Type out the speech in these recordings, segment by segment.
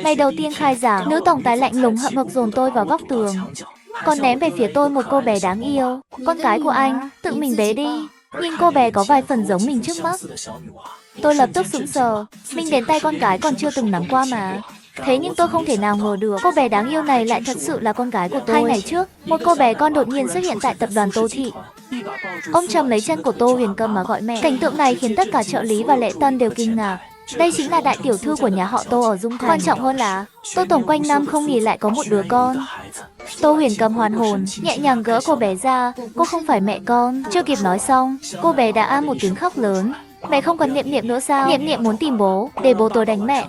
Ngày đầu tiên khai giảng, nữ tổng tài lạnh lùng hậm hực dồn tôi vào góc tường, còn ném về phía tôi một cô bé đáng yêu. Con cái của anh, tự mình bế đi. Nhìn cô bé có vài phần giống mình trước mắt. Tôi lập tức sững sờ, mình đến tay con gái còn chưa từng nắm qua mà. Thế nhưng tôi không thể nào ngờ được cô bé đáng yêu này lại thật sự là con gái của tôi. 2 ngày trước, một cô bé con đột nhiên xuất hiện tại tập đoàn Tô Thị. Ôm chầm lấy chân của Tô Huyền Cầm mà gọi mẹ. Cảnh tượng này khiến tất cả trợ lý và lễ tân đều kinh ngạc. Đây chính là đại tiểu thư của nhà họ Tô ở Dung Thành. Quan trọng hơn là Tô tổng quanh năm không nghỉ lại có một đứa con. Tô Huyền Cầm hoàn hồn, nhẹ nhàng gỡ cô bé ra. Cô không phải mẹ con. Chưa kịp nói xong, cô bé đã một tiếng khóc lớn. Mẹ không cần Niệm Niệm nữa sao? Niệm Niệm muốn tìm bố, để bố tôi đánh mẹ.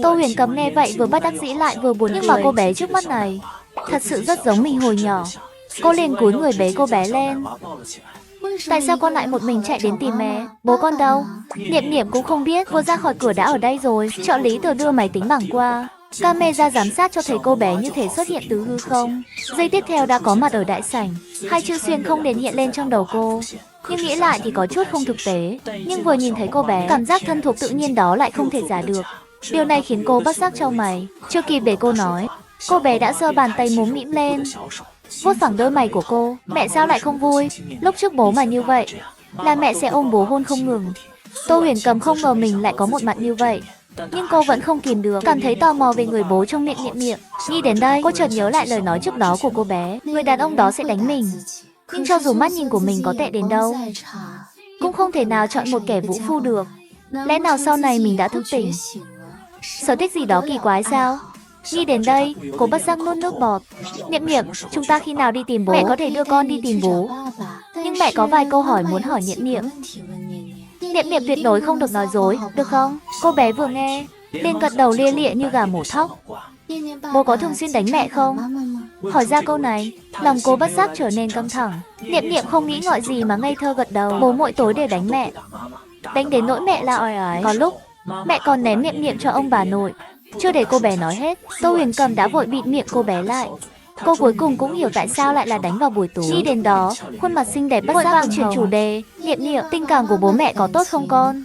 Tô Huyền Cầm nghe vậy vừa bất đắc dĩ lại vừa buồn cười. Nhưng mà cô bé trước mắt này thật sự rất giống mình hồi nhỏ. Cô liền cúi người bế cô bé lên. Tại sao con lại một mình chạy đến tìm mẹ? Bố con đâu? Niệm Niệm cũng không biết, vừa ra khỏi cửa đã ở đây rồi. Trợ lý vừa đưa máy tính bảng qua. Camera giám sát cho thấy cô bé như thể xuất hiện từ hư không. Giây tiếp theo đã có mặt ở đại sảnh. 2 chữ xuyên không đến hiện lên trong đầu cô. Nhưng nghĩ lại thì có chút không thực tế. Nhưng vừa nhìn thấy cô bé, cảm giác thân thuộc tự nhiên đó lại không thể giả được. Điều này khiến cô bất giác chau mày. Chưa kịp để cô nói, cô bé đã giơ bàn tay múm mĩm lên, vuốt phẳng đôi mày của cô. Mẹ sao lại không vui? Lúc trước bố mà như vậy là mẹ sẽ ôm bố hôn không ngừng. Tô Huyền Cầm không ngờ mình lại có một mặt như vậy. Nhưng cô vẫn không kìm được, cảm thấy tò mò về người bố trong miệng Niệm Niệm. Nghĩ đến đây, cô chợt nhớ lại lời nói trước đó của cô bé, người đàn ông đó sẽ đánh mình. Nhưng cho dù mắt nhìn của mình có tệ đến đâu, cũng không thể nào chọn một kẻ vũ phu được. Lẽ nào sau này mình đã thức tỉnh? Sở thích gì đó kỳ quái sao? Nghĩ đến đây, cô bất giác nuốt nước bọt. Niệm Niệm, chúng ta khi nào đi tìm bố? Mẹ có thể đưa con đi tìm bố. Nhưng mẹ có vài câu hỏi muốn hỏi Niệm Niệm. Niệm Niệm tuyệt đối không được nói dối, được không? Cô bé vừa nghe, liền gật đầu lia lịa như gà mổ thóc. Bố có thường xuyên đánh mẹ không? Hỏi ra câu này, lòng cô bất giác trở nên căng thẳng. Niệm Niệm không nghĩ ngợi gì mà ngây thơ gật đầu. Bố mỗi tối đều đánh mẹ. Đánh đến nỗi mẹ la ỏi ỏi. Có lúc, mẹ còn ném Niệm Niệm cho ông bà nội. Chưa để cô bé nói hết, Tô Huyền Cầm đã vội bịt miệng cô bé lại. Cô cuối cùng cũng hiểu tại sao lại là đánh vào buổi tối. Nghĩ đến đó, khuôn mặt xinh đẹp bất giác chuyển chủ đề. Niệm Niệm, tình cảm của bố mẹ có tốt không con?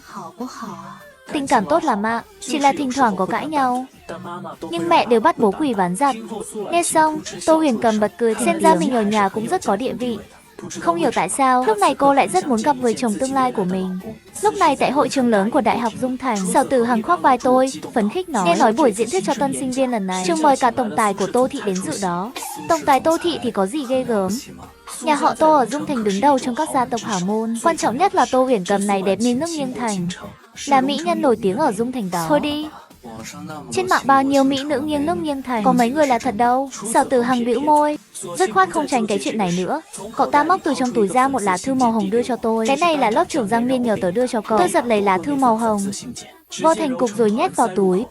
Tình cảm tốt lắm ạ, chỉ là thỉnh thoảng có cãi nhau. Nhưng mẹ đều bắt bố quỳ ván giặt. Nghe xong, Tô Huyền Cầm bật cười, xem ra mình ở nhà cũng rất có địa vị. Không hiểu tại sao, lúc này cô lại rất muốn gặp người chồng tương lai của mình. Lúc này tại hội trường lớn của Đại học Dung Thành, Sở Tử Hằng khoác vai tôi, phấn khích nói. Nghe nói buổi diễn thuyết cho tân sinh viên lần này, trường mời cả tổng tài của Tô Thị đến dự đó. Tổng tài Tô Thị thì có gì ghê gớm. Nhà họ Tô ở Dung Thành đứng đầu trong các gia tộc hảo môn. Quan trọng nhất là Tô Huyền Cầm này đẹp như nước nghiêng thành, là mỹ nhân nổi tiếng ở Dung Thành đó. Thôi đi. Trên mạng bao nhiêu mỹ nữ nghiêng nước nghiêng thành, có mấy người là thật đâu. Sở Tử Hằng bĩu môi, dứt khoát không tránh cái chuyện này nữa. Cậu ta móc từ trong túi ra một lá thư màu hồng đưa cho tôi. Cái này là lớp trưởng Giang Miên nhờ tớ đưa cho cậu. Tôi giật lấy lá thư màu hồng, vô thành cục rồi nhét vào túi.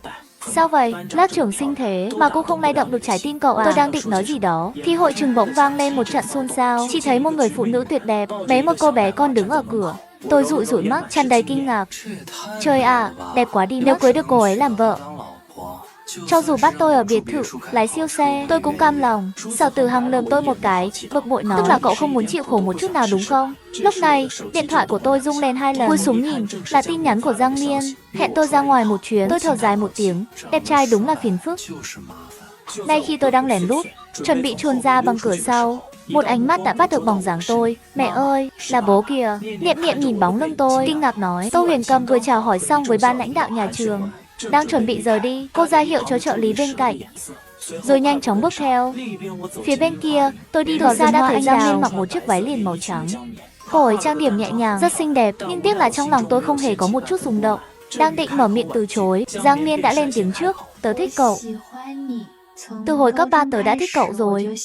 Sao vậy? Lớp trưởng xinh thế mà cô không lay động được trái tim cậu à? Tôi đang định nói gì đó thì hội trường bỗng vang lên một trận xôn xao. Chỉ thấy một người phụ nữ tuyệt đẹp bế một cô bé con đứng ở cửa. Tôi dụi dụi mắt, tràn đầy kinh ngạc. Trời ạ, đẹp quá đi mất. Nếu cưới được cô ấy làm vợ, cho dù bắt tôi ở biệt thự, lái siêu xe, tôi cũng cam lòng. Sở Tử Hằng lườm tôi một cái, bực bội nói. Tức là cậu không muốn chịu khổ một chút nào đúng không? Lúc này, điện thoại của tôi rung lên 2 lần. Cúi xuống nhìn, là tin nhắn của Giang Miên. Hẹn tôi ra ngoài một chuyến. Tôi thở dài một tiếng, đẹp trai đúng là phiền phức. Nay khi tôi đang lén lút, chuẩn bị chuồn ra bằng cửa sau, một ánh mắt đã bắt được bóng dáng tôi. Mẹ ơi, là bố kìa. Niệm Niệm nhìn bóng lưng tôi, kinh ngạc nói. Tô Huyền Cầm vừa chào hỏi xong với ban lãnh đạo nhà trường, đang chuẩn bị rời đi. Cô ra hiệu cho trợ lý bên cạnh, rồi nhanh chóng bước theo. Phía bên kia, tôi đi vào xa đã thấy Giang Miên mặc một chiếc váy liền màu trắng. Cô ấy trang điểm nhẹ nhàng, rất xinh đẹp. Nhưng tiếc là trong lòng tôi không hề có một chút rung động. Đang định mở miệng từ chối, Giang Miên đã lên tiếng trước. Tớ thích cậu. Từ hồi cấp 3 tớ đã thích cậu rồi.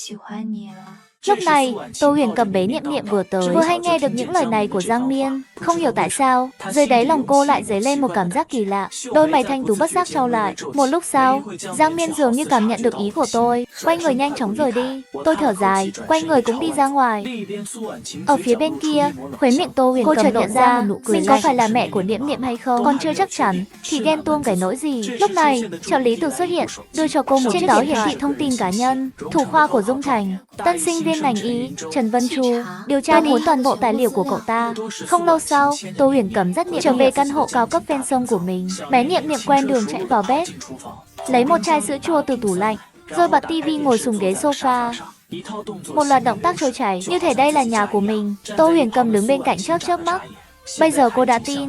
Lúc này, Tô Huyền Cầm bế Niệm Niệm vừa tới, vừa hay nghe được những lời này của Giang Miên. Không hiểu tại sao, dưới đáy lòng cô lại dấy lên một cảm giác kỳ lạ. Đôi mày thanh tú bất giác trao lại. Một lúc sau, Giang Miên dường như cảm nhận được ý của tôi, quay người nhanh chóng rời đi. Tôi thở dài, quay người cũng đi ra ngoài. Ở phía bên kia, khóe miệng Tô Huyền Cầm lộ ra một nụ cười lạnh. Mình có phải là mẹ của Niệm Niệm hay không? Còn chưa chắc chắn, thì ghen tuông cái nỗi gì. Lúc này, trợ lý từ xuất hiện, đưa cho cô một chiếc đó hiển thị thông tin cá nhân. Thủ khoa của Dung Thành, tân sinh viên ngành y, Trần Vân Chu, điều tra muốn toàn bộ tài liệu của cậu ta. Không lâu sau, Tô Huyền Cầm dắt Niệm trở về căn hộ cao cấp ven sông của mình. Bé Niệm Niệm quen đường chạy vào bếp, lấy một chai sữa chua từ tủ lạnh, rồi bật tivi ngồi xuống ghế sofa. Một loạt động tác trôi chảy, như thể đây là nhà của mình. Tô Huyền Cầm đứng bên cạnh chớp mắt. Bây giờ cô đã tin,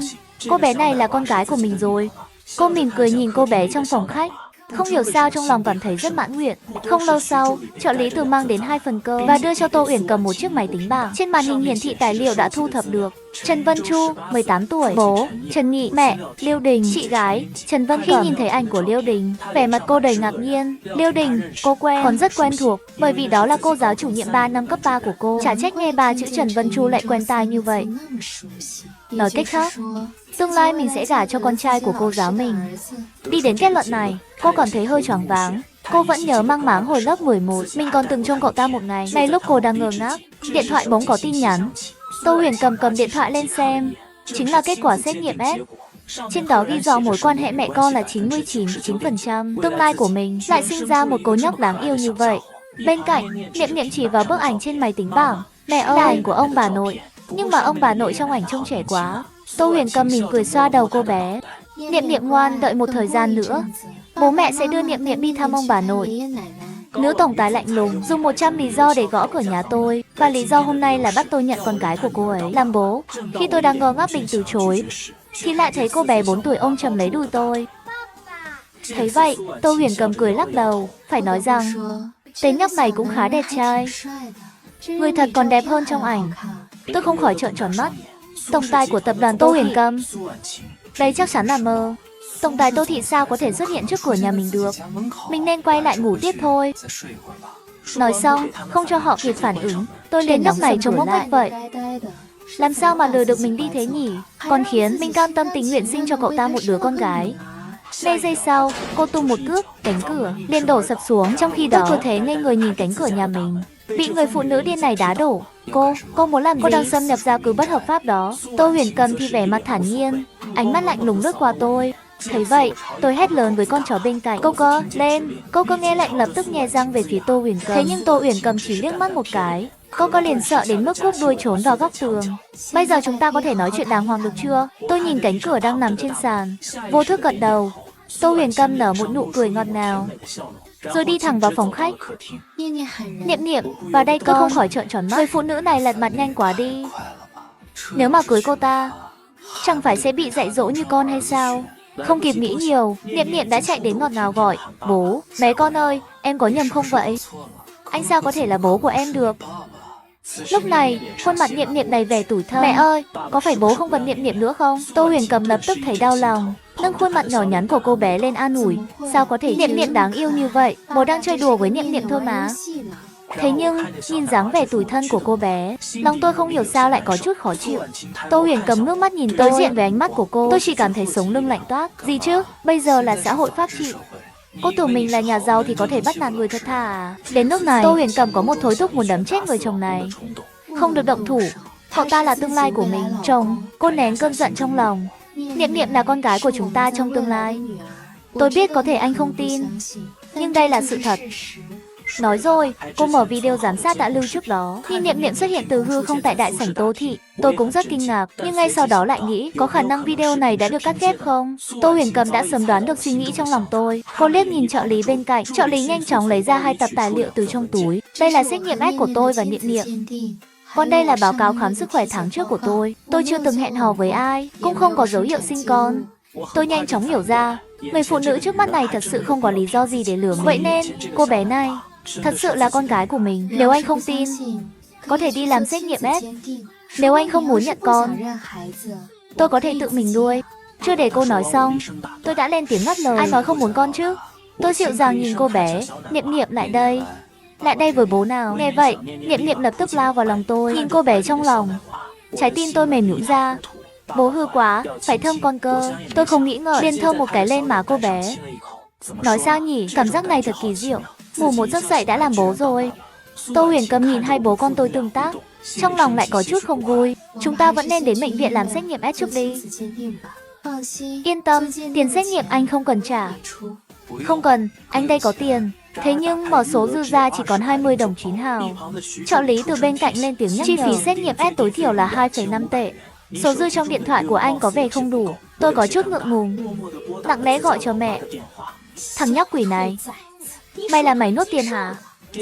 cô bé này là con gái của mình rồi. Cô mỉm cười nhìn cô bé trong phòng khách. Không hiểu sao trong lòng cảm thấy rất mãn nguyện. Không lâu sau, trợ lý từ mang đến 2 phần cơm và đưa cho Tô Uyển Cầm một chiếc máy tính bảng. Trên màn hình hiển thị tài liệu đã thu thập được. Trần Vân Chu, 18 tuổi, bố, Trần Nghị, mẹ, Liêu Đình, chị gái, Trần Vân Cẩm. Khi nhìn thấy ảnh của Liêu Đình, vẻ mặt cô đầy ngạc nhiên. Liêu Đình, cô quen, còn rất quen thuộc, bởi vì đó là cô giáo chủ nhiệm 3 năm cấp 3 của cô. Chả trách nghe 3 chữ Trần Vân Chu lại quen tai như vậy. Nói cách khác, tương lai mình sẽ gả cho con trai của cô giáo mình. Đi đến kết luận này, cô còn thấy hơi choáng váng. Cô vẫn nhớ mang máng hồi lớp 11, mình còn từng trông cậu ta một ngày. Ngay lúc cô đang ngơ ngác, điện thoại bỗng có tin nhắn. Tô Huyền cầm điện thoại lên xem. Chính là kết quả xét nghiệm S. Trên đó ghi rõ mối quan hệ mẹ con là 99,9%. Tương lai của mình lại sinh ra một cô nhóc đáng yêu như vậy. Bên cạnh, Niệm chỉ vào bức ảnh trên máy tính bảng. Mẹ ơi, là ảnh của ông bà nội. Nhưng mà ông bà nội trong ảnh trông trẻ quá. Tô Huyền Cầm mỉm cười xoa đầu cô bé. Niệm ngoan, đợi một thời gian nữa, bố mẹ sẽ đưa Niệm đi thăm ông bà nội. Nữ tổng tài lạnh lùng dùng 100 lý do để gõ cửa nhà tôi, và lý do hôm nay là bắt tôi nhận con gái của cô ấy làm bố. Khi tôi đang ngơ ngác định từ chối, thì lại thấy cô bé 4 tuổi ôm chầm lấy đùi tôi. Thấy vậy, Tô Huyền Cầm cười lắc đầu, phải nói rằng tên nhóc này cũng khá đẹp trai. Người thật còn đẹp hơn trong ảnh. Tôi không khỏi trợn tròn mắt. Tổng tài của tập đoàn Tô Huyền Cầm, đây chắc chắn là mơ. Tổng tài Tô Thị sao có thể xuất hiện trước cửa nhà mình được. Mình nên quay lại ngủ tiếp thôi. Nói xong, không cho họ kịp phản ứng, tôi liền nhóc này trông ngốc nghếch vậy. Làm sao mà lừa được mình đi thế nhỉ? Còn khiến mình cam tâm tình nguyện sinh cho cậu ta một đứa con gái. Ngay giây sau, cô tung một cước, cánh cửa liền đổ sập xuống. Trong khi đó, tôi cứ thế ngây người nhìn cánh cửa nhà mình, bị người phụ nữ điên này đá đổ. Cô muốn làm gì? Cô đang xâm nhập gia cư bất hợp pháp đó. Tô Huyền Cầm thì vẻ mặt thản nhiên, ánh mắt lạnh lùng lướt qua tôi. Thấy vậy, tôi hét lớn với con chó bên cạnh. Cô cơ, lên! Cô cơ nghe lệnh lập tức nhè răng về phía Tô Huyền Cầm. Thế nhưng Tô Huyền Cầm chỉ liếc mắt một cái. Cô cơ liền sợ đến mức cúp đuôi trốn vào góc tường. Bây giờ chúng ta có thể nói chuyện đàng hoàng được chưa? Tôi nhìn cánh cửa đang nằm trên sàn, vô thức gật đầu. Tô Huyền Cầm nở một nụ cười ngọt ngào, rồi đi thẳng vào phòng khách. Niệm, vào đây con. Tôi không khỏi trợn tròn mắt. Người phụ nữ này lật mặt nhanh quá đi. Nếu mà cưới cô ta, chẳng phải sẽ bị dạy dỗ như con hay sao? Không kịp nghĩ nhiều, Niệm đã chạy đến ngọt ngào gọi. Bố, bé con ơi, em có nhầm không vậy? Anh sao có thể là bố của em được? Lúc này, khuôn mặt Niệm đầy vẻ tủi thân. Mẹ ơi, có phải bố không cần Niệm nữa không? Tô Huyền Cầm lập tức thấy đau lòng, nâng khuôn mặt nhỏ nhắn của cô bé lên an ủi. Sao có thể Niệm đáng yêu như vậy? Bố đang chơi đùa với Niệm thôi mà. Thế nhưng, nhìn dáng vẻ tủi thân của cô bé, lòng tôi không hiểu sao lại có chút khó chịu. Tô Huyền Cầm ngước mắt nhìn tôi, đối diện với ánh mắt của cô, tôi chỉ cảm thấy sống lưng lạnh toát. Gì chứ, bây giờ là xã hội pháp trị. Cô tưởng mình là nhà giàu thì có thể bắt nạt người thật thà à? Đến lúc này, Tô Huyền Cầm có một thối thúc muốn đấm chết người chồng này. Không được động thủ, cậu ta là tương lai của mình. Chồng, cô nén cơn giận trong lòng. Niệm là con gái của chúng ta trong tương lai. Tôi biết có thể anh không tin, nhưng đây là sự thật. Nói rồi, cô mở video giám sát đã lưu trước đó. Nhìn Niệm xuất hiện từ hư không tại đại sảnh Tô Thị, tôi cũng rất kinh ngạc, nhưng ngay sau đó lại nghĩ có khả năng video này đã được cắt ghép không? Tô Huyền Cầm đã sớm đoán được suy nghĩ trong lòng tôi. Cô liếc nhìn trợ lý bên cạnh, trợ lý nhanh chóng lấy ra 2 tập tài liệu từ trong túi. Đây là xét nghiệm S của tôi và Niệm. Còn đây là báo cáo khám sức khỏe tháng trước của tôi. Tôi chưa từng hẹn hò với ai, cũng không có dấu hiệu sinh con. Tôi nhanh chóng hiểu ra, người phụ nữ trước mắt này thật sự không có lý do gì để lừa mình. Vậy nên, cô bé này thật sự là con gái của mình. Nếu anh không tin, có thể đi làm xét nghiệm S. Nếu anh không muốn nhận con, tôi có thể tự mình nuôi. Chưa để cô nói xong, tôi đã lên tiếng ngắt lời. Ai nói không muốn con chứ? Tôi dịu dàng nhìn cô bé. Niệm lại đây. Lại đây với bố nào. Nghe vậy, Niệm lập tức lao vào lòng tôi. Nhìn cô bé trong lòng, trái tim tôi mềm nhũn ra. Bố hư quá, phải thơm con cơ. Tôi không nghĩ ngợi, liền thơm một cái lên má cô bé. Nói sao nhỉ, cảm giác này thật kỳ diệu. Ngủ một giấc dậy đã làm bố rồi. Tô Huyền Cầm nhìn hai bố con tôi tương tác, trong lòng lại có chút không vui. Chúng ta vẫn nên đến bệnh viện làm xét nghiệm S trước đi. Yên tâm, tiền xét nghiệm anh không cần trả. Không cần, anh đây có tiền. Thế nhưng mỏ số dư ra chỉ còn 20 đồng 9 hào. Trợ lý từ bên cạnh lên tiếng nhắc nhở. Chi phí xét nghiệm S tối thiểu là 2,5 tệ. Số dư trong điện thoại của anh có vẻ không đủ. Tôi có chút ngượng ngùng, lặng lẽ gọi cho mẹ. Thằng nhóc quỷ này, mày là mày nuốt tiền hả?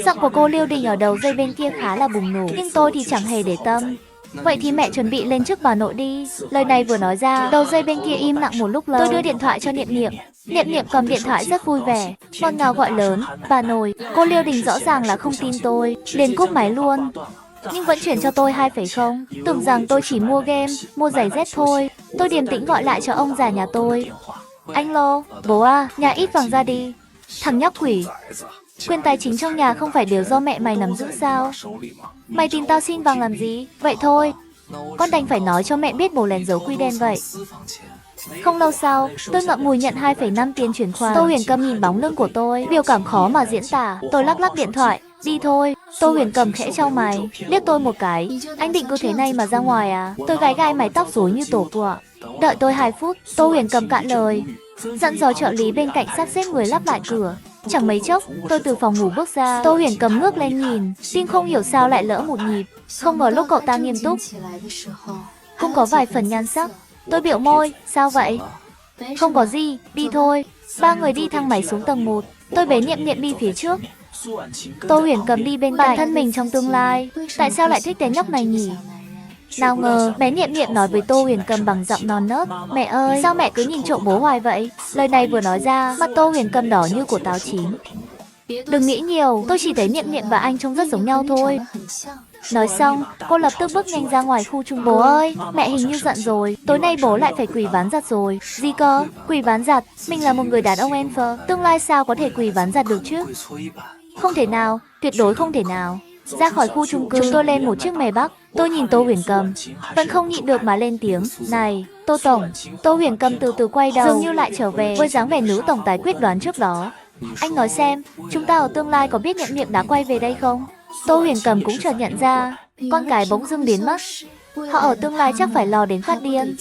Giọng của cô Liêu Đình ở đầu dây bên kia khá là bùng nổ, nhưng tôi thì chẳng hề để tâm. Vậy thì mẹ chuẩn bị lên trước bà nội đi. Lời này vừa nói ra, đầu dây bên kia im lặng một lúc lâu. Tôi đưa điện thoại cho Niệm Niệm. Niệm Niệm cầm điện thoại rất vui vẻ, ngọt ngào gọi lớn, bà nội. Cô Liêu Đình rõ ràng là không tin tôi, liền cúp máy luôn. Nhưng vẫn chuyển cho tôi 2,0. Tưởng rằng tôi chỉ mua game, mua giày dép thôi. Tôi điềm tĩnh gọi lại cho ông già nhà tôi. Anh Lô, bố à, nhà ít vàng ra đi. Thằng nhóc quỷ, quyền tài chính trong nhà không phải đều do mẹ mày nắm giữ sao? Mày tìm tao xin vàng làm gì? Vậy thôi, con đành phải nói cho mẹ biết bố lén giấu quy đen vậy. Không lâu sau, tôi ngậm ngùi nhận 2,5 tiền chuyển khoản. Tô Huyền Cầm nhìn bóng lưng của tôi, biểu cảm khó mà diễn tả. Tôi lắc lắc điện thoại, đi thôi. Tô Huyền Cầm khẽ chau mày, liếc tôi một cái. Anh định cứ thế này mà ra ngoài à? Tôi gái gai mái tóc rối như tổ quạ. Đợi tôi 2 phút, Tô Huyền Cầm cạn lời, dặn dò trợ lý bên cạnh sắp xếp người lắp lại cửa. Chẳng mấy chốc, tôi từ phòng ngủ bước ra. Tô Huyền Cầm ngước lên nhìn, tim không hiểu sao lại lỡ một nhịp. Không ngờ lúc cậu ta nghiêm túc, cũng có vài phần nhan sắc. Tôi biểu môi, sao vậy? Không có gì, đi thôi. Ba người đi thang máy xuống tầng 1. Tôi bế Niệm Niệm đi phía trước. Tô Huyền Cầm đi bên cạnh thân mình trong tương lai. Tại sao lại thích cái nhóc này nhỉ? Nào ngờ, bé Niệm Niệm nói với Tô Huyền Cầm bằng giọng non nớt. Mẹ ơi, sao mẹ cứ nhìn trộm bố hoài vậy? Lời này vừa nói ra, mặt Tô Huyền Cầm đỏ như của táo chín. Đừng nghĩ nhiều, tôi chỉ thấy Niệm Niệm và anh trông rất giống nhau thôi. Nói xong, cô lập tức bước nhanh ra ngoài khu chung. Bố ơi, mẹ hình như giận rồi. Tối nay bố lại phải quỳ ván giặt rồi. Gì cơ? Quỳ ván giặt? Mình là một người đàn ông alpha, tương lai sao có thể quỳ ván giặt được chứ? Không thể nào, tuyệt đối không thể nào. Ra khỏi khu chung cư, chúng tôi lên một chiếc Maybach. Tôi nhìn Tô Huyền Cầm, vẫn không nhịn được mà lên tiếng. Này, Tô Tổng. Tô Huyền Cầm từ từ quay đầu, dường như lại trở về với dáng vẻ nữ tổng tài quyết đoán trước đó. Anh nói xem, chúng ta ở tương lai có biết Niệm Niệm đã quay về đây không? Tô Huyền Cầm cũng chợt nhận ra, con cái bỗng dưng biến mất. Họ ở tương lai chắc phải lo đến phát điên.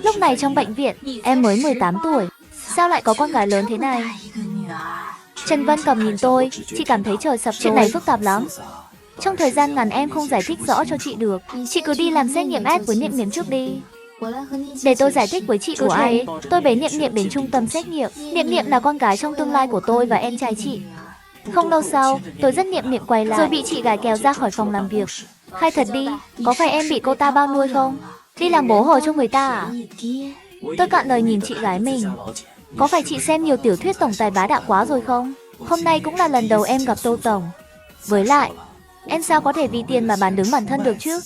Lúc này trong bệnh viện, em mới 18 tuổi. Sao lại có con gái lớn thế này? Trần Vân Cầm nhìn tôi, chị cảm thấy trời sập. Chuyện này phức tạp lắm. Trong thời gian ngắn em không giải thích rõ cho chị được. Chị cứ đi làm xét nghiệm S với Niệm Niệm trước đi. Để tôi giải thích với chị của anh. Tôi bế Niệm Niệm đến trung tâm xét nghiệm. Niệm Niệm là con gái trong tương lai của tôi và em trai chị. Không lâu sau, tôi dắt Niệm Niệm quay lại, rồi bị chị gái kéo ra khỏi phòng làm việc. Khai thật đi, có phải em bị cô ta bao nuôi không? Đi làm bố hờ cho người ta à? Tôi cạn lời nhìn chị gái mình. Có phải chị xem nhiều tiểu thuyết tổng tài bá đạo quá rồi không? Hôm nay cũng là lần đầu em gặp Tô Tổng. Với lại, em sao có thể vì tiền mà bán đứng bản thân được chứ?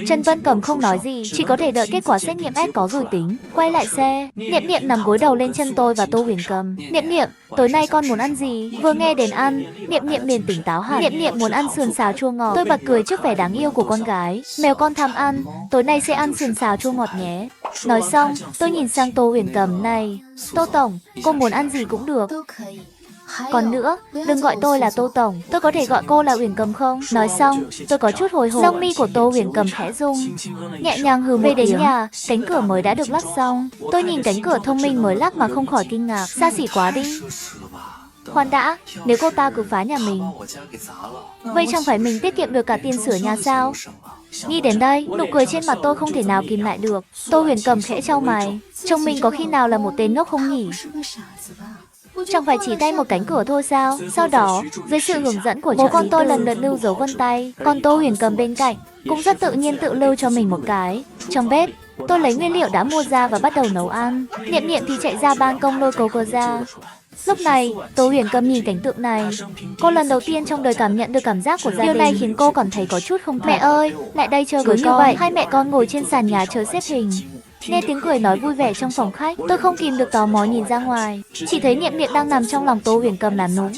Trần Vân Cầm không nói gì, chỉ có thể đợi kết quả xét nghiệm S có rồi tính. Quay lại xe, Niệm Niệm nằm gối đầu lên chân tôi và Tô Huyền Cầm. Niệm Niệm, tối nay con muốn ăn gì? Vừa nghe đến ăn, Niệm Niệm liền tỉnh táo hẳn. Niệm Niệm muốn ăn sườn xào chua ngọt. Tôi bật cười trước vẻ đáng yêu của con gái. Mèo con tham ăn, tối nay sẽ ăn sườn xào chua ngọt nhé. Nói xong, tôi nhìn sang Tô Huyền Cầm. Này, Tô Tổng, cô muốn ăn gì cũng được. Còn nữa, đừng gọi tôi là Tô Tổng, tôi có thể gọi cô là Huyền Cầm không? Nói xong, tôi có chút hồi hộp. Lông mi của Tô Huyền Cầm khẽ rung, nhẹ nhàng hừ một tiếng. Nhà, cánh cửa mới đã được lắp xong. Tôi nhìn cánh cửa thông minh mới lắp mà không khỏi kinh ngạc. Xa xỉ quá đi. Khoan đã, nếu cô ta cứ phá nhà mình, vậy chẳng phải mình tiết kiệm được cả tiền sửa nhà sao? Nghĩ đến đây, nụ cười trên mặt tôi không thể nào kìm lại được. Tô Huyền Cầm khẽ chau mày. Trông mình có khi nào là một tên ngốc không nhỉ? Chẳng phải chỉ tay một cánh cửa thôi sao? Sau đó, dưới sự hướng dẫn của bố con tôi lần lượt lưu dấu vân tay, còn Tô Huyền Cầm bên cạnh cũng rất tự nhiên tự lưu cho mình một cái. Trong bếp, tôi lấy nguyên liệu đã mua ra và bắt đầu nấu ăn. Niệm Niệm thì chạy ra ban công lôi cô ra. Lúc này, Tô Huyền Cầm nhìn cảnh tượng này. Cô lần đầu tiên trong đời cảm nhận được cảm giác của gia đình. Điều này khiến cô cảm thấy có chút không thật. Mẹ ơi, lại đây chơi với con. Như vậy, hai mẹ con ngồi trên sàn nhà chờ xếp hình. Nghe tiếng cười nói vui vẻ trong phòng khách, tôi không kìm được tò mò nhìn ra ngoài. Chỉ thấy Niệm Niệm đang nằm trong lòng Tô Huyền Cầm làm nũng.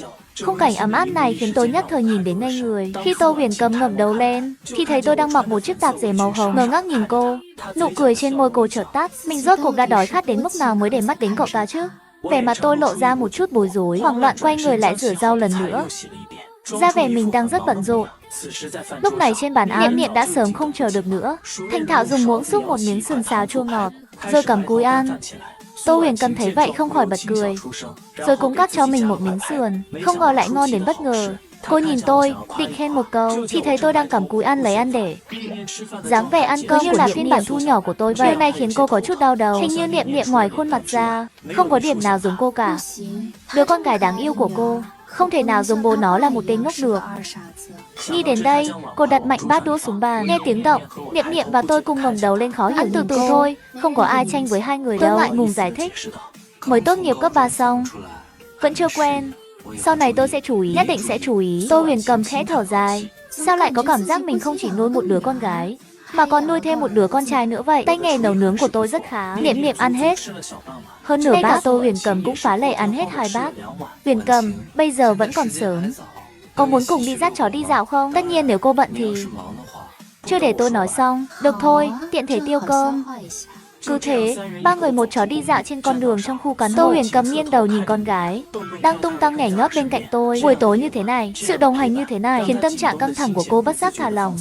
Khung cảnh ấm áp này khiến tôi nhất thời nhìn đến ngây người. Khi Tô Huyền Cầm ngẩng đầu lên, thì thấy tôi đang mặc một chiếc tạp dề màu hồng, ngơ ngác nhìn cô. Nụ cười trên môi cô chợt tắt. Mình rốt cuộc đã đói khát đến mức nào mới để mắt đến cậu ta chứ? Vẻ mặt tôi lộ ra một chút bối rối, hoảng loạn quay người lại rửa rau lần nữa. Ra vẻ mình đang rất bận rộn. Lúc này trên bàn ăn, Niệm Niệm đã sớm không chờ được nữa, thành thạo dùng muỗng xúc một miếng sườn xào chua ngọt, rồi cầm cúi ăn. Tô Huyền Cầm thấy vậy không khỏi bật cười, rồi cũng cắt cho mình một miếng sườn, không ngờ lại ngon đến bất ngờ. Cô nhìn tôi, định khen một câu, thì thấy tôi đang cắm cúi ăn lấy ăn để. Dáng vẻ ăn cơm như là phiên bản thu nhỏ của tôi vậy. Điều này khiến cô có chút đau đầu. Hình như Niệm Niệm ngoài khuôn mặt ra, không có điểm nào giống cô cả. Đứa con gái đáng yêu của cô, không thể nào giống bố nó là một tên ngốc được. Nghĩ đến đây, cô đặt mạnh bát đũa xuống bàn. Nghe tiếng động, Niệm Niệm và tôi cùng ngẩng đầu lên khó hiểu. Ăn từ từ thôi, không có ai tranh với hai người đâu. Tôi ngại ngùng giải thích. Mới tốt nghiệp cấp 3 xong, vẫn chưa quen. Sau này tôi sẽ chú ý, nhất định sẽ chú ý. Tô Huyền Cầm khẽ thở dài. Sao lại có cảm giác mình không chỉ nuôi một đứa con gái, mà còn nuôi thêm một đứa con trai nữa vậy? Tay nghề nấu nướng của tôi rất khá. Niệm Niệm ăn hết hơn nửa bát. Tô Huyền Cầm cũng phá lệ ăn hết 2 bát. Huyền Cầm, bây giờ vẫn còn sớm, có muốn cùng đi dắt chó đi dạo không? Tất nhiên nếu cô bận thì... Chưa để tôi nói xong. Được thôi, tiện thể tiêu cơm. Cứ thế, 3 người một chó đi dạo trên con đường trong khu căn hộ. Tô Huyền Cầm nghiêng đầu nhìn con gái đang tung tăng nhảy nhót bên cạnh tôi. Buổi tối như thế này, sự đồng hành như thế này khiến tâm trạng căng thẳng của cô bất giác thả lỏng.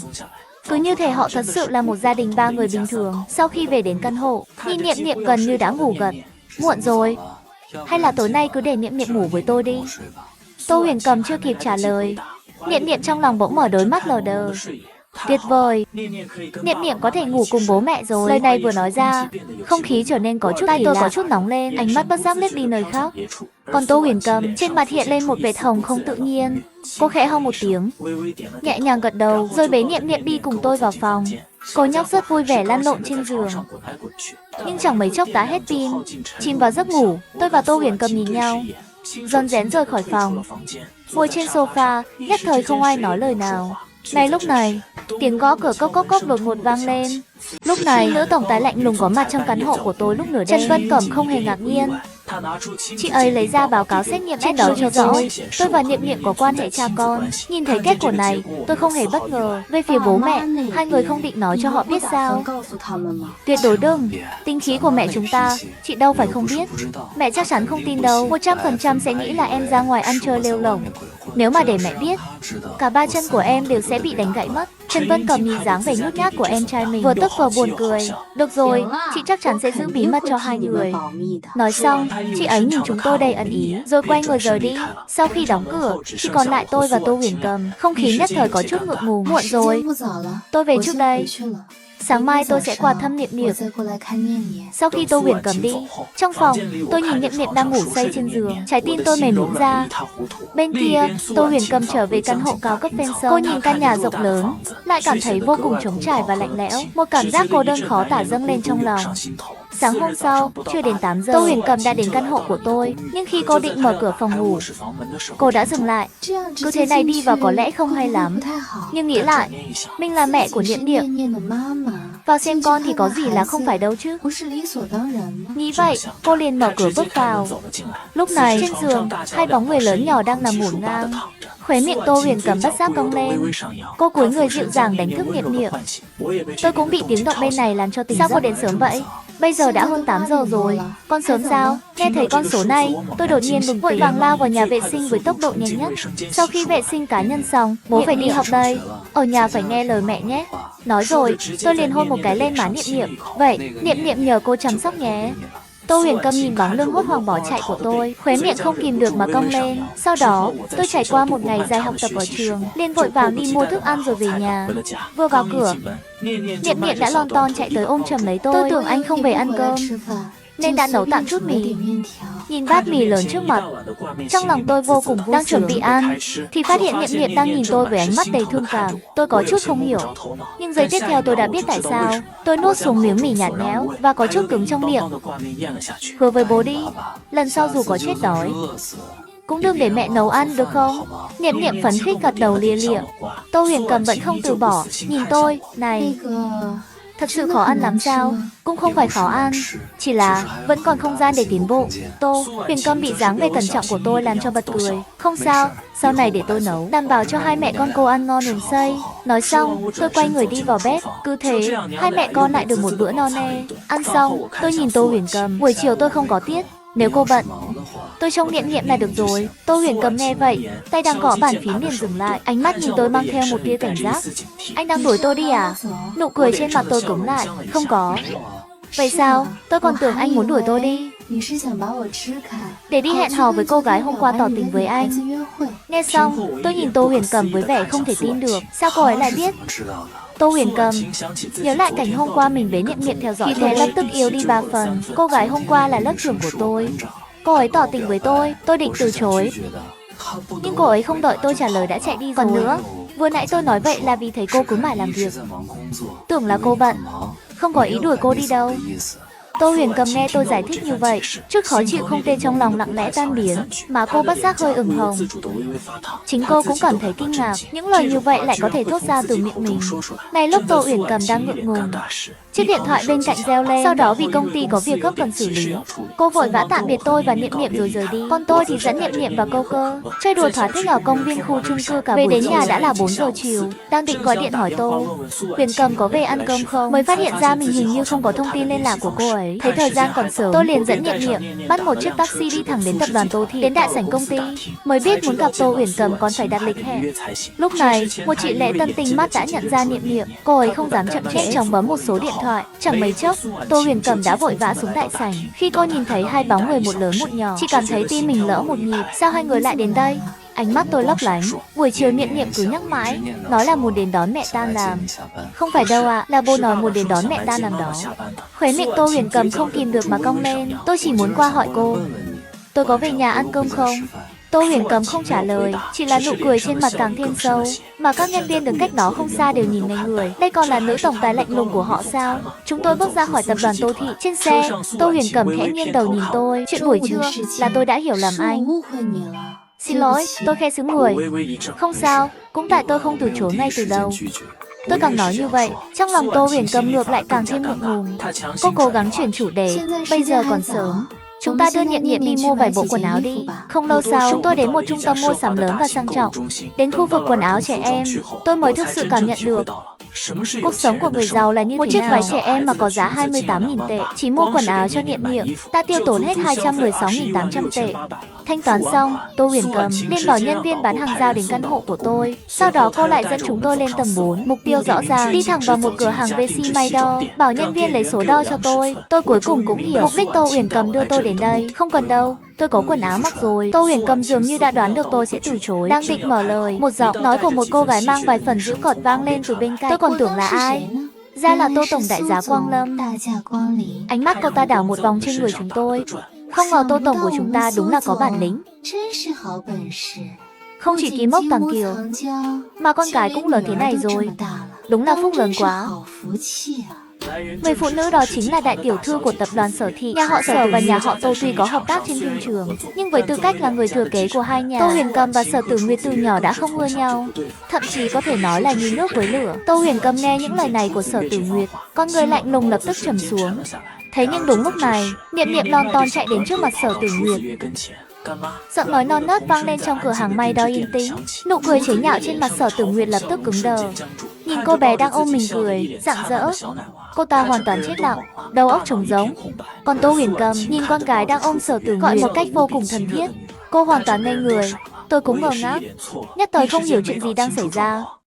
Cứ như thể họ thật sự là một gia đình 3 người bình thường. Sau khi về đến căn hộ, nhìn Niệm Niệm gần như đã ngủ gật. Muộn rồi, hay là tối nay cứ để Niệm Niệm ngủ với tôi đi? Tô Huyền Cầm chưa kịp trả lời, Niệm Niệm trong lòng bỗng mở đôi mắt lờ đờ. Tuyệt vời, Niệm Niệm có thể ngủ cùng bố mẹ rồi. Lời này vừa nói ra, không khí trở nên có chút kỳ lạ. Tôi có chút nóng lên, ánh mắt bất giác liếc đi nơi khác. Còn Tô Huyền Cầm trên mặt hiện lên một vệt hồng không tự nhiên. Cô khẽ ho một tiếng, nhẹ nhàng gật đầu, rồi bế Niệm Niệm đi cùng tôi vào phòng. Cô nhóc rất vui vẻ lăn lộn trên giường, nhưng chẳng mấy chốc đã hết pin, chìm vào giấc ngủ. Tôi và Tô Huyền Cầm nhìn nhau, rón rén rời khỏi phòng. Ngồi trên sofa, nhất thời không ai nói lời nào. Này lúc này, tiếng gõ cửa cốc cốc cốc đột ngột vang lên. Lúc này, nữ tổng tài lạnh lùng có mặt trong căn hộ của tôi lúc nửa đêm. Trần Vân Cẩm không hề ngạc nhiên. Chị ấy lấy ra báo cáo xét nghiệm trên đó cho rõ tôi và Niệm Niệm có quan hệ cha con. Nhìn thấy kết quả này, tôi không hề bất ngờ. Về phía bố mẹ, hai người không định nói cho họ biết sao? Tuyệt đối đừng. Tính khí của mẹ chúng ta, chị đâu phải không biết. Mẹ chắc chắn không tin đâu. 100% sẽ nghĩ là em ra ngoài ăn chơi lêu lổng. Nếu mà để mẹ biết, cả 3 chân của em đều sẽ bị đánh gãy mất. Trần Vân Cẩm nhìn dáng vẻ nhút nhát của em trai mình, vừa tức vừa buồn cười. Được rồi, chị chắc chắn sẽ giữ bí mật cho hai người. Nói xong, chị ấy nhìn chúng tôi đầy ẩn ý, rồi quay người rời đi. Sau khi đóng cửa, chỉ còn lại tôi và Tô Huyền Cầm. Không khí nhất thời có chút ngượng ngùng. Muộn rồi, tôi về trước đây. Sáng mai tôi sẽ qua thăm Niệm Niệm. Sau khi Tô Huyền Cầm đi, trong phòng, tôi nhìn Niệm Niệm đang ngủ say trên giường. Trái tim tôi mềm nhũn ra. Bên kia, Tô Huyền Cầm trở về căn hộ cao cấp ven sông. Cô nhìn căn nhà rộng lớn, lại cảm thấy vô cùng trống trải và lạnh lẽo. Một cảm giác cô đơn khó tả dâng lên trong lòng. Sáng hôm sau, chưa đến 8 giờ, Tô Huyền Cầm đã đến căn hộ của tôi. Nhưng khi cô định mở cửa phòng ngủ, cô đã dừng lại. Cứ thế này đi vào có lẽ không hay lắm. Nhưng nghĩ lại, mình là mẹ của Niệm Niệm, vào xem con thì có gì là không phải đâu chứ. Nghĩ vậy, cô liền mở cửa bước vào. Lúc này, trên giường, hai bóng người lớn nhỏ đang nằm ngổn ngang. Khóe miệng Tô Huyền Cầm bất giác cong lên. Cô cúi người dịu dàng đánh thức Niệm Niệm. Tôi cũng bị tiếng động bên này làm cho tỉnh giấc. Sao cô đến sớm vậy? Bây giờ đã hơn 8 giờ rồi. Con sớm sao? Nghe thấy con số này, tôi đột nhiên bừng vội vàng lao vào nhà vệ sinh với tốc độ nhanh nhất. Sau khi vệ sinh cá nhân xong, bố phải đi học đây. Ở nhà phải nghe lời mẹ nhé. Nói rồi, tôi liền hôn một cái lên má Niệm Niệm. Vậy, Niệm Niệm nhờ cô chăm sóc nhé. Tô Huyền Cầm nhìn bóng lưng hốt hoảng bỏ chạy của tôi, khóe miệng không kìm được mà cong lên. Sau đó, tôi trải qua một ngày dài học tập ở trường, liền vội vàng đi mua thức ăn rồi về nhà. Vừa vào cửa, Niệm Niệm đã lon ton chạy tới ôm chầm lấy tôi. Tôi tưởng anh không về ăn cơm, nên đã nấu tạm chút mì. Nhìn bát mì lớn trước mặt, trong lòng tôi vô cùng vui. Đang chuẩn bị ăn, thì phát hiện Niệm Niệm đang nhìn tôi với ánh mắt đầy thương cảm. Tôi có chút không hiểu, nhưng giây tiếp theo tôi đã biết tại sao. Tôi nuốt xuống miếng mì nhạt nhẽo và có chút cứng trong miệng. Hứa với bố đi, lần sau dù có chết đói, cũng đừng để mẹ nấu ăn được không? Niệm Niệm phấn khích gật đầu lia lịa. Tô Huyền Cầm vẫn không từ bỏ, nhìn tôi, này, thật sự khó ăn lắm sao? Cũng không phải khó ăn, chỉ là vẫn còn không gian để tiến bộ. Tô Huyền Cầm bị dáng vẻ cẩn trọng của tôi làm cho bật cười. Không sao, sau này để tôi nấu, đảm bảo cho hai mẹ con cô ăn ngon hồn say. Nói xong, tôi quay người đi vào bếp. Cứ thế, hai mẹ con lại được một bữa no nê. Ăn xong, tôi nhìn Tô Huyền Cầm. Buổi chiều tôi không có tiết, nếu cô bận, tôi trông Niệm Niệm là được rồi. Tô Huyền Cầm nghe vậy, tay đang gõ bàn phím liền dừng lại. Ánh mắt nhìn tôi mang theo một tia cảnh giác. Anh đang đuổi tôi đi à? Nụ cười trên mặt tôi cứng lại. Không có. Vậy sao? Tôi còn tưởng anh muốn đuổi tôi đi. để đi hẹn hò với cô gái hôm qua tỏ tình với anh. Nghe xong, tôi nhìn Tô Huyền Cầm với vẻ không thể tin được. Sao cô ấy lại biết? Tô Huyền Cầm nhớ lại cảnh hôm qua mình bế Niệm Niệm theo dõi, thế lập tức yếu đi 3 phần. Cô gái hôm qua là lớp trưởng của tôi. Cô ấy tỏ tình với tôi định từ chối. Nhưng cô ấy không đợi tôi trả lời đã chạy đi rồi. Còn nữa, vừa nãy tôi nói vậy là vì thấy cô cứ mãi làm việc. Tưởng là cô bận, không có ý đuổi cô đi đâu. Tô Huyền Cầm nghe tôi giải thích như vậy, chút khó chịu không tê trong lòng lặng lẽ tan biến, mà cô bất giác hơi ửng hồng. Chính cô cũng cảm thấy kinh ngạc, những lời như vậy lại có thể thốt ra từ miệng mình. Này lúc Tô Huyền Cầm đang ngượng ngùng, chiếc điện thoại bên cạnh reo lên. Sau đó vì công ty có việc gấp cần xử lý, cô vội vã tạm biệt tôi và Niệm Niệm rồi rời đi. Còn tôi thì dẫn Niệm Niệm và Câu Cơ chơi đùa thỏa thích ở công viên khu chung cư cả buổi. Về đến nhà đã là 4 giờ chiều, đang định gọi điện hỏi Tô Huyền Cầm có về ăn cơm không, mới phát hiện ra mình hình như không có thông tin liên lạc của cô ấy. Thấy thời gian còn sớm, tôi liền dẫn Niệm Niệm bắt một chiếc taxi đi thẳng đến tập đoàn Tô Thị, đến đại sảnh công ty. Mới biết muốn gặp Tô Huyền Cầm còn phải đặt lịch hẹn. Lúc này, một chị lễ tân tinh mắt đã nhận ra Niệm Niệm, cô ấy không dám chậm trễ, chóng bấm một số điện thoại. Chẳng mấy chốc, Tô Huyền Cầm đã vội vã xuống đại sảnh. Khi cô nhìn thấy hai bóng người một lớn một nhỏ, chị cảm thấy tim mình lỡ một nhịp. Sao hai người lại đến đây? Ánh mắt tôi lấp lánh. Buổi chiều Niệm Niệm cứ nhắc mãi, nói là muốn đến đón mẹ tan làm. Không phải đâu ạ, là bố nói muốn đến đón mẹ tan làm đó. Khóe miệng Tô Huyền Cầm không kìm được mà cong lên. Tôi chỉ muốn qua hỏi cô, tôi có về nhà ăn cơm không? Tô Huyền Cầm không trả lời, chỉ là nụ cười trên mặt càng thêm sâu, mà các nhân viên đứng cách đó không xa đều nhìn ngây người. Đây còn là nữ tổng tài lạnh lùng của họ sao? Chúng tôi bước ra khỏi tập đoàn Tô Thị. Trên xe, Tô Huyền Cầm khẽ nghiêng đầu nhìn tôi. Chuyện buổi trưa là tôi đã hiểu lầm anh. Xin lỗi, tôi khẽ sững người. Không sao, cũng tại tôi không từ chối ngay từ đầu. Tôi càng nói như vậy, trong lòng Tô Huyền Cầm ngược lại càng thêm ngượng ngùng. Cô cố gắng chuyển chủ đề, bây giờ còn sớm, chúng ta đưa Niệm Niệm đi mua vài bộ quần áo đi. Không lâu sau, chúng tôi đến một trung tâm mua sắm lớn và sang trọng. Đến khu vực quần áo trẻ em, tôi mới thực sự cảm nhận được cuộc sống của người giàu là như thế nào. Một chiếc váy trẻ em mà có giá 28.000 tệ, chỉ mua quần áo cho Niệm Niệm, ta tiêu tốn hết 216.800 tệ. Thanh toán xong, Tô Huyền Cầm liền bảo nhân viên bán hàng giao đến căn hộ của tôi. Sau đó cô lại dẫn chúng tôi lên tầng 4, mục tiêu rõ ràng, đi thẳng vào một cửa hàng VC may đo, bảo nhân viên lấy số đo cho tôi. Tôi cuối cùng cũng hiểu mục đích Tô Huyền Cầm đưa tôi đến đây. Không cần đâu, tôi có quần áo mặc rồi. Tô Huyền Cầm dường như đã đoán được tôi sẽ từ chối. Đang định mở lời, một giọng nói của một cô gái mang vài phần giễu cợt vang lên từ bên cạnh. Tôi còn tưởng là ai, ra là Tô tổng đại giá Quang Lâm. Ánh mắt cô ta đảo một vòng trên người chúng tôi. Không ngờ Tô tổng của chúng ta đúng là có bản lĩnh. Không chỉ ký mốc Tàng Kiều, mà con cái cũng lớn thế này rồi. Đúng là phúc lớn quá. Người phụ nữ đó chính là đại tiểu thư của tập đoàn Sở Thị. Nhà họ Sở và nhà họ Tô tuy có hợp tác trên phim trường, nhưng với tư cách là người thừa kế của hai nhà, Tô Huyền Cầm và Sở Tử Nguyệt từ nhỏ đã không ưa nhau, thậm chí có thể nói là như nước với lửa. Tô Huyền Cầm nghe những lời này của Sở Tử Nguyệt, con người lạnh lùng lập tức trầm xuống. Thế nhưng đúng lúc này, Niệm Niệm lon ton chạy đến trước mặt Sở Tử Nguyệt. Giọng nói non nớt vang lên trong cửa hàng may đo yên tĩnh. Nụ cười chế nhạo trên mặt Sở Tử Nguyệt lập tức cứng đờ. Nhìn cô bé đang ôm mình cười, rạng rỡ, cô ta hoàn toàn chết lặng, đầu óc trống rỗng. Còn Tô Huyền Cầm nhìn con gái đang ôm Sở Tử Nguyệt gọi một cách vô cùng thân thiết, cô hoàn toàn ngây người. Tôi cũng ngơ ngác, nhất thời không hiểu chuyện gì đang xảy ra.